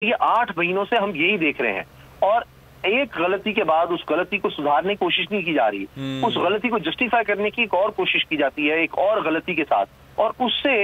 ये 8 महीनों से हम यही देख रहे हैं और एक गलती के बाद उस गलती को सुधारने की कोशिश नहीं की जा रही। उस गलती को जस्टिफाई करने की एक और कोशिश की जाती है, एक और गलती के साथ, और उससे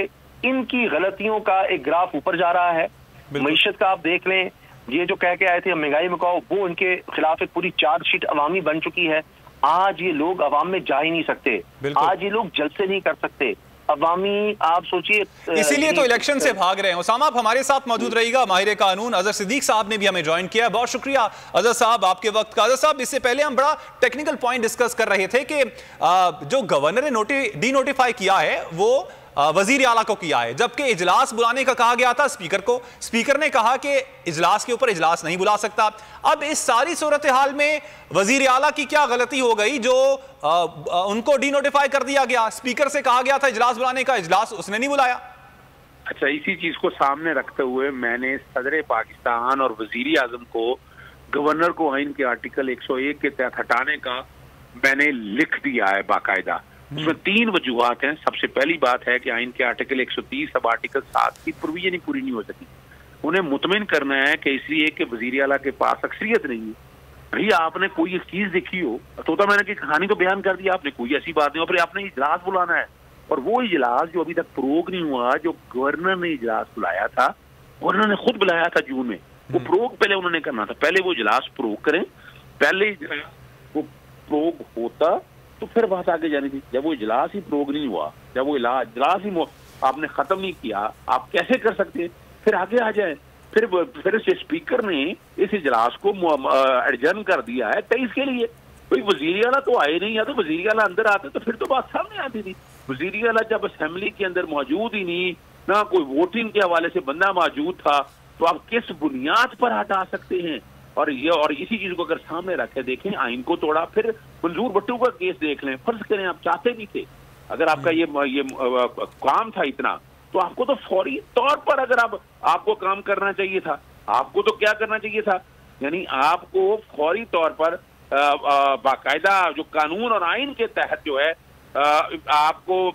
इनकी गलतियों का एक ग्राफ ऊपर जा रहा है। मईशत का आप देख लें, ये जो कह के आए थे महंगाई मुकाओ, वो इनके खिलाफ एक पूरी चार्जशीट अवामी बन चुकी है। आज ये लोग अवाम में जा ही नहीं सकते, आज ये लोग जलसे नहीं कर सकते। अवामी आप सोचिए, इसीलिए तो इलेक्शन से भाग रहे हैं। उसामा, आप हमारे साथ मौजूद रहिएगा। माहिर कानून अजहर सिद्दीक साहब ने भी हमें ज्वाइन किया। बहुत शुक्रिया अजहर साहब आपके वक्त का। अजहर साहब, इससे पहले हम बड़ा टेक्निकल पॉइंट डिस्कस कर रहे थे कि जो गवर्नर ने डीनोटिफाई किया है वो वजीर आला को किया है, जबकि इजलास बुलाने का कहा गया था स्पीकर को। स्पीकर ने कहा कि इजलास के ऊपर इजलास नहीं बुला सकता। अब इस सारी सूरत हाल में वजीर आला की क्या गलती हो गई जो उनको डीनोटिफाई कर दिया गया? स्पीकर से कहा गया था इजलास बुलाने का, इजलास उसने नहीं बुलाया। अच्छा, इसी चीज को सामने रखते हुए मैंने सदर पाकिस्तान और वजीर आजम को गवर्नर को आइन के आर्टिकल 101 के तहत हटाने का मैंने लिख दिया है बाकायदा। उसमें 3 वजूहात हैं। सबसे पहली बात है कि आइन के आर्टिकल 130 सब आर्टिकल 7 की प्रोविजन ही पूरी नहीं हो सकी। उन्हें मुतमिन करना है कि इसलिए कि वजीर आला के पास अक्सरियत नहीं है। भाई आपने कोई एक चीज देखी हो तो मैंने की कहानी तो बयान कर दी, आपने कोई ऐसी बात नहीं हो, फिर आपने इजलास बुलाना है। और वो इजलास जो अभी तक प्रोग नहीं हुआ, जो गवर्नर ने इजलास बुलाया था, गवर्नर ने खुद बुलाया था जून में, वो प्रोग पहले उन्होंने करना था। पहले वो इजलास प्रोग करें, पहले वो प्रोग होता तो फिर बात आगे जानी थी। जब वो इजलास ही प्रोग नहीं हुआ, जब वो इजलास ही आपने खत्म नहीं किया, आप कैसे कर सकते हैं फिर आगे आ जाए? फिर स्पीकर ने इस इजलास को एडजर्न कर दिया है 23 के लिए। कोई वजीर आला तो आए नहीं, या तो वजीर आला अंदर आते तो फिर तो बात सामने आती थी। वजीर आला जब असेंबली के अंदर मौजूद ही नहीं, ना कोई वोटिंग के हवाले से बंदा मौजूद था, तो आप किस बुनियाद पर हटा सकते हैं? और इसी चीज को अगर सामने रखे, देखें आइन को तोड़ा, फिर मंजूर भट्टू का केस देख लें। फर्ज करें आप चाहते भी थे, अगर आपका ये काम था इतना, तो आपको तो फौरी तौर पर अगर आपको काम करना चाहिए था। आपको तो क्या करना चाहिए था, यानी आपको फौरी तौर पर बाकायदा जो कानून और आइन के तहत जो है आपको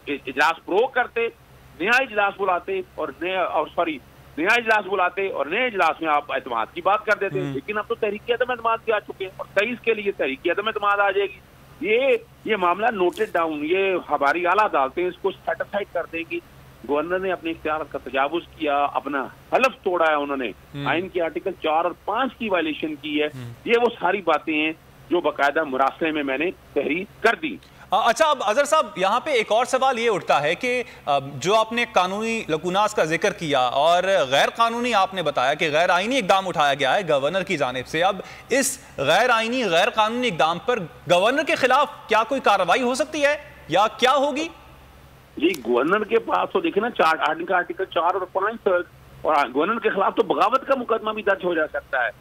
इजलास प्रो करते, नया इजलास बुलाते और नया इजलास बुलाते और नए इजलास में आप एतमाद की बात कर देते। लेकिन अब तो तहरीक अदम एतमाद के आ चुके हैं और 23 के लिए तहरीक अदम एतमाद आ जाएगी। ये मामला नोटेड डाउन, ये हमारी आला अदालतें इसको सेटिस्फाइड कर देंगी। गवर्नर ने अपने इख्तियार का तजावुज किया, अपना हलफ तोड़ा है उन्होंने, आइन के आर्टिकल 4 और 5 की वायलेशन की है। ये वो सारी बातें हैं जो बाकायदा मुरासले में मैंने तहरीर कर दी। अच्छा, अब अजहर साहब, यहाँ पे एक और सवाल ये उठता है कि जो आपने कानूनी लकूनास का जिक्र किया और गैर कानूनी आपने बताया कि गैर आईनी इकदाम उठाया गया है गवर्नर की जानिब से। अब इस गैर आईनी गैर कानूनी इकदाम पर गवर्नर के खिलाफ क्या कोई कार्रवाई हो सकती है या क्या होगी? जी, गवर्नर के पास तो देखिए ना, आर्टिकल 4 और 5 और गवर्नर के खिलाफ तो बगावत का मुकदमा भी दर्ज हो जा सकता है।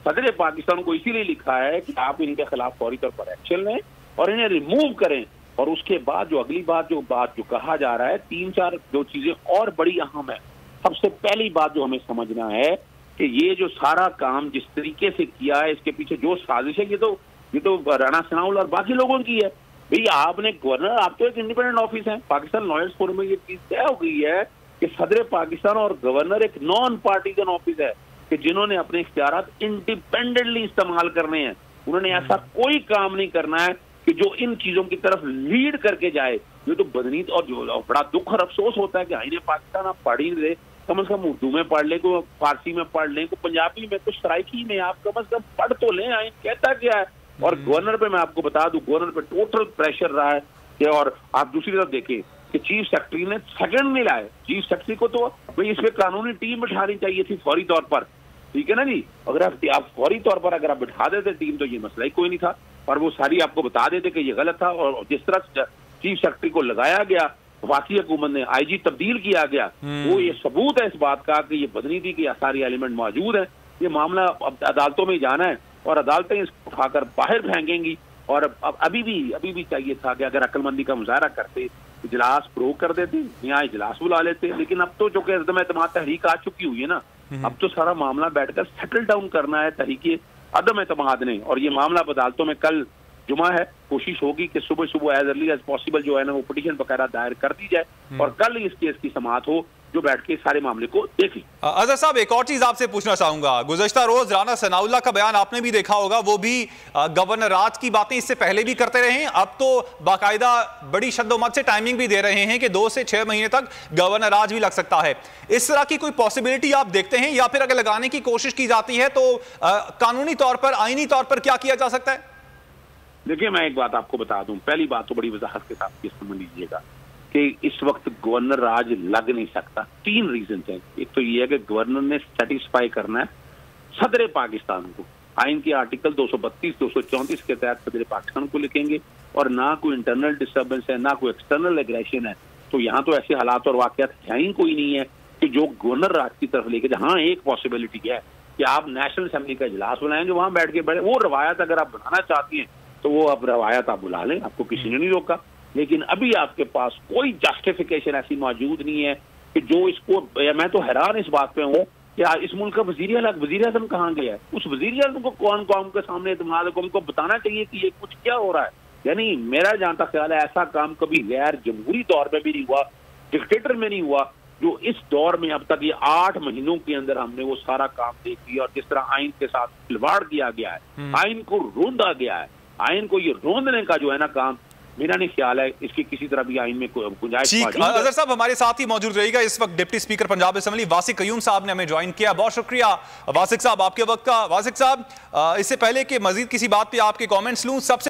सदर पाकिस्तान को इसीलिए लिखा है कि आप इनके खिलाफ फौरी तौर पर एक्शन लें और इन्हें रिमूव करें। और उसके बाद जो अगली बात जो कहा जा रहा है, 3-4 जो चीजें और बड़ी अहम है। सबसे पहली बात जो हमें समझना है कि ये जो सारा काम जिस तरीके से किया है, इसके पीछे जो साजिश है, ये तो राणा सनाउल और बाकी लोगों की है। भाई आपने गवर्नर, आप तो एक इंडिपेंडेंट ऑफिस है। पाकिस्तान लॉयर्स फोरम में ये चीज तय हो गई है कि सदर पाकिस्तान और गवर्नर एक नॉन पार्टीजन ऑफिस है कि जिन्होंने अपने इख्तियारात इंडिपेंडेंटली इस्तेमाल करने हैं। उन्होंने ऐसा कोई काम नहीं करना है कि जो इन चीजों की तरफ लीड करके जाए। ये तो बदनीत और जो बड़ा दुख और अफसोस होता है कि आईने पाकिस्तान आप पढ़ ही नहीं रहे। कम से कम उर्दू में पढ़ ले, को फारसी में पढ़ ले, को पंजाबी में, कुछ सराइकी में आप कम से कम पढ़ तो लें आइन कहता क्या है। और गवर्नर पे मैं आपको बता दूं, गवर्नर पे टोटल प्रेशर रहा है कि, और आप दूसरी तरफ देखें कि चीफ सेक्रेटरी ने सेकंड नहीं लाए। चीफ सेक्रेटरी को तो भाई इस पे कानूनी टीम बिठानी चाहिए थी फौरी तौर पर, ठीक है ना जी। अगर आप फौरी तौर पर अगर आप बिठा देते टीम तो ये मसला ही कोई नहीं था, और वो सारी आपको बता देते कि ये गलत था। और जिस तरह चीफ सेक्रेटरी को लगाया गया, वफाकी हुकूमत ने आईजी तब्दील किया गया, वो ये सबूत है इस बात का कि ये बदनीति की सारी एलिमेंट मौजूद है। ये मामला अब अदालतों में जाना है और अदालतें इसको उठाकर बाहर फेंकेंगी। और अब अभी भी चाहिए था कि अगर अक्लमंदी का मुजाहरा करते, इजलास प्रो कर देते, यहाँ इजलास बुला लेते। लेकिन अब तो जो कि अदम एतमाद तहरीक आ चुकी हुई है ना, अब तो सारा मामला बैठकर सेटल डाउन करना है तहरीक अदम एतमाद ने। और ये मामला अदालतों में कल जुमा है, कोशिश होगी कि सुबह एज अर्ली एज पॉसिबल जो है ना वो पिटीशन वगैरह दायर कर दी जाए और कल इस केस की समाअत हो, जो बैठ के सारे मामले को देखें। अजहर साहब, एक और चीज आपसे पूछना चाहूंगा। गुज़श्ता रोज राना सनाउल्लाह का बयान आपने भी देखा होगा, वो भी गवर्नर राज की बातें इससे पहले भी करते रहे हैं, अब तो बाकायदा बड़ी शद्दोमत से टाइमिंग भी दे रहे हैं कि 2 से 6 महीने तक गवर्नर राज भी लग सकता है। इस तरह की कोई पॉसिबिलिटी आप देखते हैं, या फिर अगर लगाने की कोशिश की जाती है तो कानूनी तौर पर, आईनी तौर पर क्या किया जा सकता है? देखिए, मैं एक बात आपको बता दूं, पहली बात तो बड़ी वजाहत के साथ ये समझ लीजिएगा कि इस वक्त गवर्नर राज लग नहीं सकता। 3 रीजन हैं। एक तो ये है कि गवर्नर ने सेटिस्फाई करना है सदर पाकिस्तान को। आइन के आर्टिकल 232, 234 के तहत सदर पाकिस्तान को लिखेंगे, और ना कोई इंटरनल डिस्टर्बेंस है, ना कोई एक्सटर्नल एग्रेशन है। तो यहाँ तो ऐसे हालात और वाकयात है ही कोई नहीं है कि जो गवर्नर राज की तरफ लेके। हाँ, एक पॉसिबिलिटी है कि आप नेशनल असेंबली का इजलास बुलाएंगे, वहां बैठ के बैठे, वो रवायत अगर आप बनाना चाहती हैं तो वो अब रवायत आप बुला लें, आपको किसी ने नहीं रोका। लेकिन अभी आपके पास कोई जस्टिफिकेशन ऐसी मौजूद नहीं है कि जो इसको, मैं तो हैरान इस बात पे हूँ कि इस मुल्क का वजीर आजम कहाँ गया है? उस वजीर आजम को कौन कौम के सामने इत्मीनान है, उनको बताना चाहिए कि ये कुछ क्या हो रहा है। यानी मेरा जहां तक ख्याल है, ऐसा काम कभी गैर जमहूरी दौर में भी नहीं हुआ, डिक्टेटर में नहीं हुआ, जो इस दौर में अब तक ये 8 महीनों के अंदर हमने वो सारा काम देख लिया। और जिस तरह आइन के साथ खिलवाड़ किया गया है, आइन को रोंदा गया है, आइन को ये रोंदने का जो है ना काम, मेरा नहीं ख्याल है इसकी किसी तरह भी आइन में गुंजाइश मौजूद है। अजहर साहब हमारे साथ ही मौजूद रहेगा इस वक्त deputy speaker Punjab assembly वासिक Qayyum साहब ने हमें ज्वाइन किया। बहुत शुक्रिया वासिक साहब आपके वक्त का। वासिक साहब, इससे पहले कि मजीद किसी बात पे आपके कमेंट्स लूं, सबसे